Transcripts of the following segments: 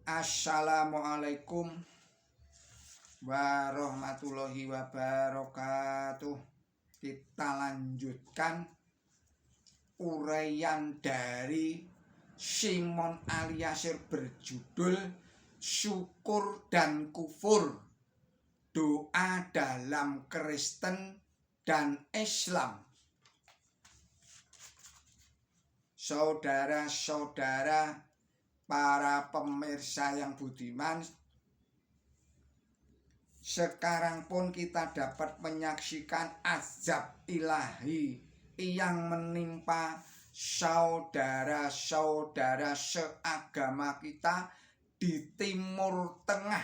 Assalamualaikum warahmatullahi wabarakatuh. Kita lanjutkan uraian dari Simon Alyasir berjudul Syukur dan Kufur, Doa dalam Kristen dan Islam. Saudara-saudara, para pemirsa yang budiman, sekarang pun kita dapat menyaksikan azab ilahi yang menimpa saudara-saudara seagama kita di Timur Tengah,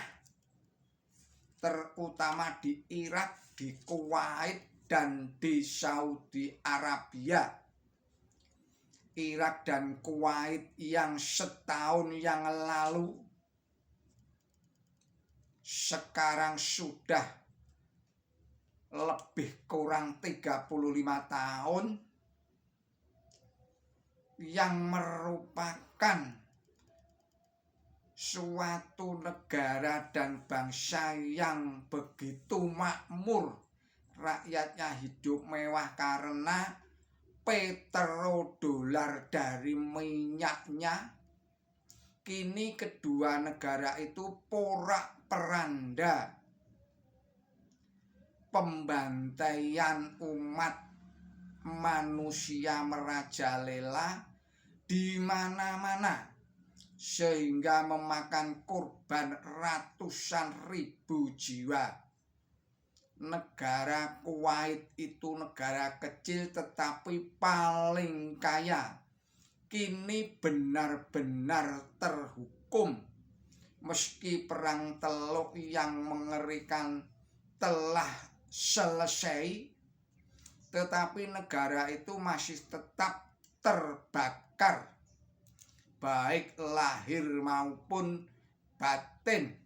terutama di Irak, di Kuwait, dan di Saudi Arabia. Irak dan Kuwait yang setahun yang lalu sekarang sudah lebih kurang 35 tahun, yang merupakan suatu negara dan bangsa yang begitu makmur, rakyatnya hidup mewah karena petrodolar dari minyaknya. Kini kedua negara itu porak-peranda pembantaian umat manusia merajalela di mana-mana, sehingga memakan korban ratusan ribu jiwa. Negara Kuwait itu negara kecil tetapi paling kaya. Kini benar-benar terhukum, meski perang Teluk yang mengerikan telah selesai, tetapi negara itu masih tetap terbakar, baik lahir maupun batin.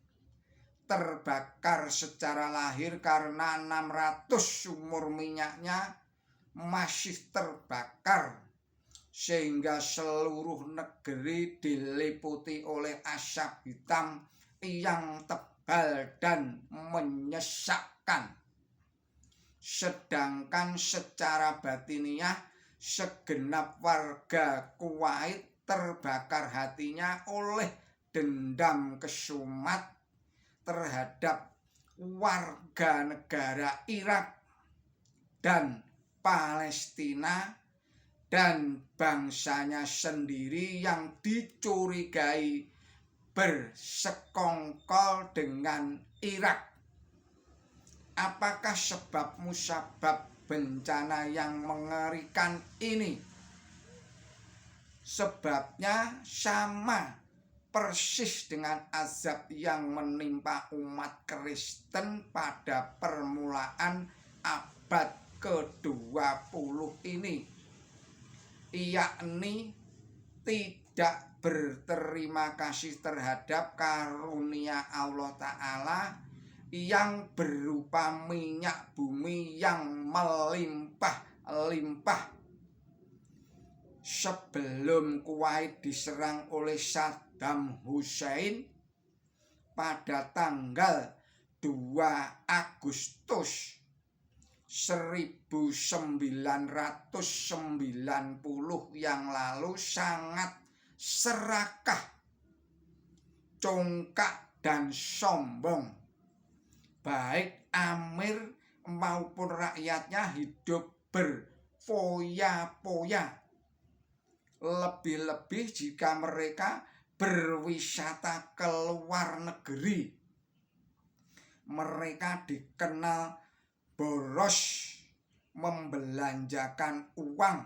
Terbakar secara lahir karena 600 sumur minyaknya masih terbakar, sehingga seluruh negeri diliputi oleh asap hitam yang tebal dan menyesakkan. Sedangkan secara batiniah, segenap warga Kuwait terbakar hatinya oleh dendam kesumat terhadap warga negara Irak dan Palestina dan bangsanya sendiri yang dicurigai bersekongkol dengan Irak. Apakah sebab musabab bencana yang mengerikan ini? Sebabnya sama persis dengan azab yang menimpa umat Kristen pada permulaan abad ke-20 ini, yakni tidak berterima kasih terhadap karunia Allah Ta'ala yang berupa minyak bumi yang melimpah-limpah. Sebelum Kuwait diserang oleh Saddam Hussein pada tanggal 2 Agustus 1990 yang lalu, sangat serakah, congkak, dan sombong. Baik amir maupun rakyatnya hidup berfoya-foya, lebih-lebih jika mereka berwisata ke luar negeri. Mereka dikenal boros, membelanjakan uang,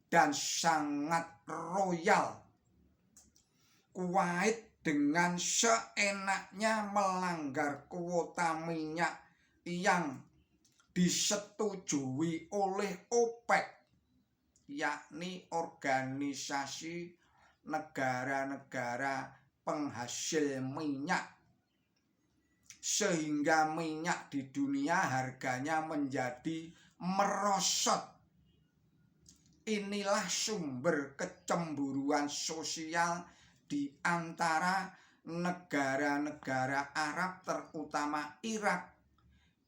dan sangat royal. Kuwait dengan seenaknya melanggar kuota minyak yang disetujui oleh OPEC, yakni organisasi negara-negara penghasil minyak, sehingga minyak di dunia harganya menjadi merosot. Inilah sumber kecemburuan sosial di antara negara-negara Arab terutama Irak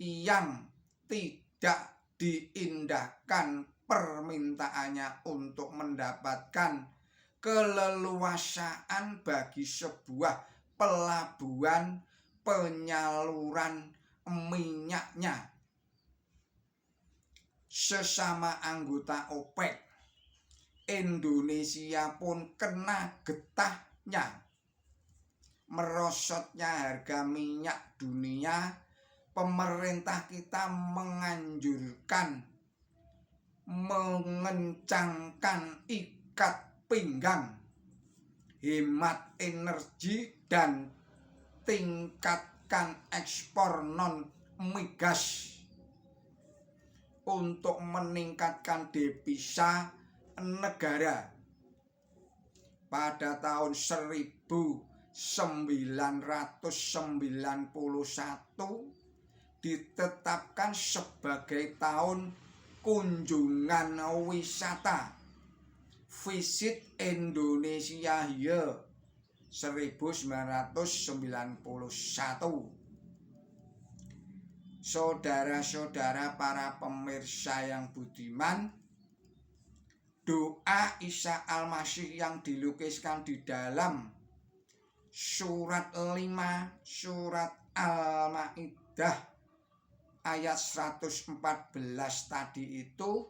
yang tidak diindahkan permintaannya untuk mendapatkan keleluasaan bagi sebuah pelabuhan penyaluran minyaknya. Sesama anggota OPEC, Indonesia pun kena getahnya. Merosotnya harga minyak dunia, pemerintah kita menganjurkan, mengencangkan ikat pinggang, hemat energi dan tingkatkan ekspor non migas untuk meningkatkan devisa negara. Pada tahun 1991 ditetapkan sebagai tahun kunjungan wisata, Visit Indonesia Year 1991. Saudara-saudara para pemirsa yang budiman, doa Isa Al-Masih yang dilukiskan di dalam surat 5 surat Al-Maidah ayat 114 tadi itu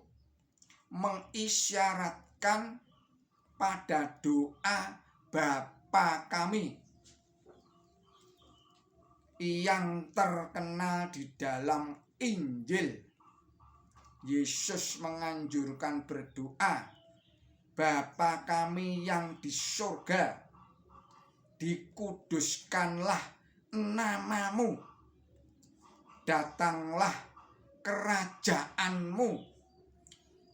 mengisyaratkan pada doa Bapa kami yang terkenal di dalam Injil. Yesus menganjurkan berdoa, Bapa kami yang di surga, dikuduskanlah namamu, datanglah kerajaanmu,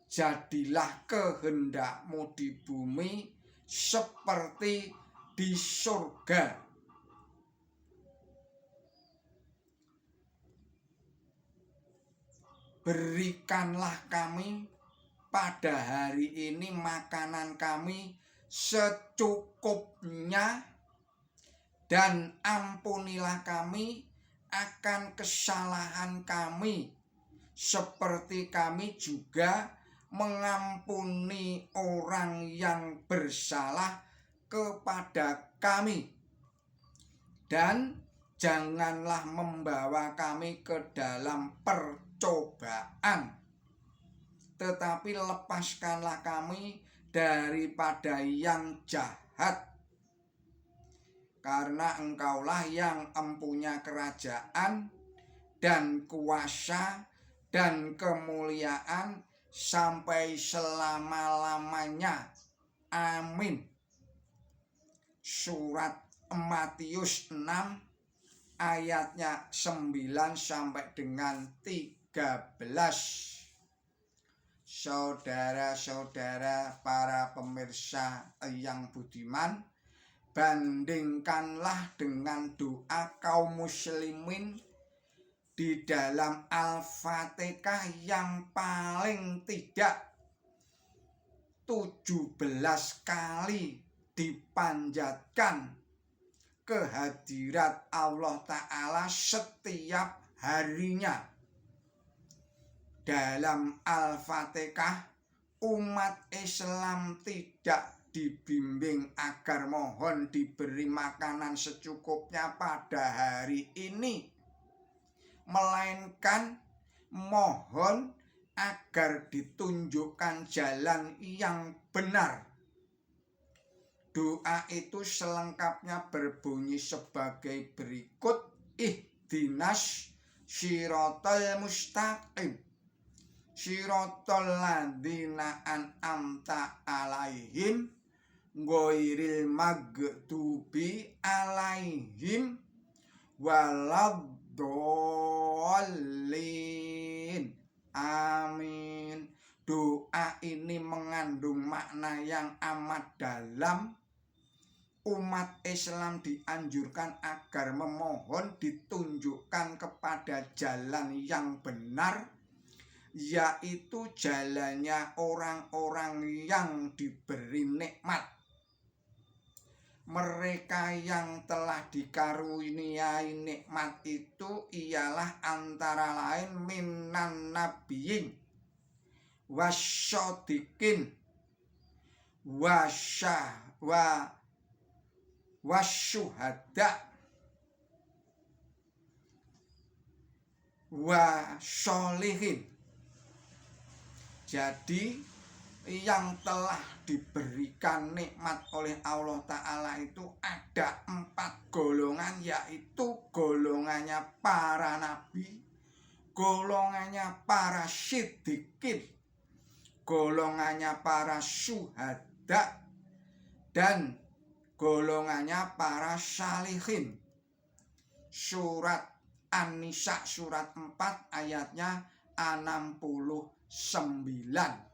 jadilah kehendakmu di bumi seperti di surga. Berikanlah kami pada hari ini makanan kami secukupnya, dan ampunilah kami akan kesalahan kami, seperti kami juga mengampuni orang yang bersalah kepada kami. Dan janganlah membawa kami ke dalam percobaan, tetapi lepaskanlah kami daripada yang jahat. Karena Engkaulah yang empunya kerajaan dan kuasa dan kemuliaan sampai selama-lamanya. Amin. Surat Matius 6 ayatnya 9 sampai dengan 13. Saudara-saudara para pemirsa yang budiman, bandingkanlah dengan doa kaum muslimin di dalam Al-Fatihah yang paling tidak 17 kali dipanjatkan kehadirat Allah Ta'ala setiap harinya. Dalam Al-Fatihah, umat Islam tidak dibimbing agar mohon diberi makanan secukupnya pada hari ini, melainkan mohon agar ditunjukkan jalan yang benar. Doa itu selengkapnya berbunyi sebagai berikut: Ihdinas Shiratal Mustaqim, Shiratal ladzina an'amta alaihim, ghairil maghdubi alaihim waladdallin. Amin. Doa ini mengandung makna yang amat dalam. Umat Islam dianjurkan agar memohon ditunjukkan kepada jalan yang benar, yaitu jalannya orang-orang yang diberi nikmat. mereka yang telah dikaruniai nikmat itu ialah antara lain minan nabiyyin wasyodikin wasyuhada wasyolihin. Jadi yang telah diberikan nikmat oleh Allah Ta'ala itu ada 4 golongan, yaitu golongannya para nabi, golongannya para siddiqin, golongannya para syuhada, dan golongannya para syalihin. Surat An-Nisa surat 4 ayatnya 69.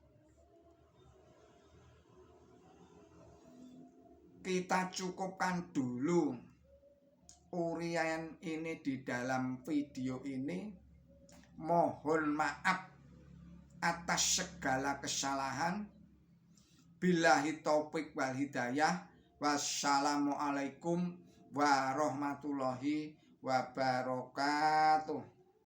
Kita cukupkan dulu uraian ini di dalam video ini. Mohon maaf atas segala kesalahan. Billahi taufik wal hidayah. Wassalamualaikum warahmatullahi wabarakatuh.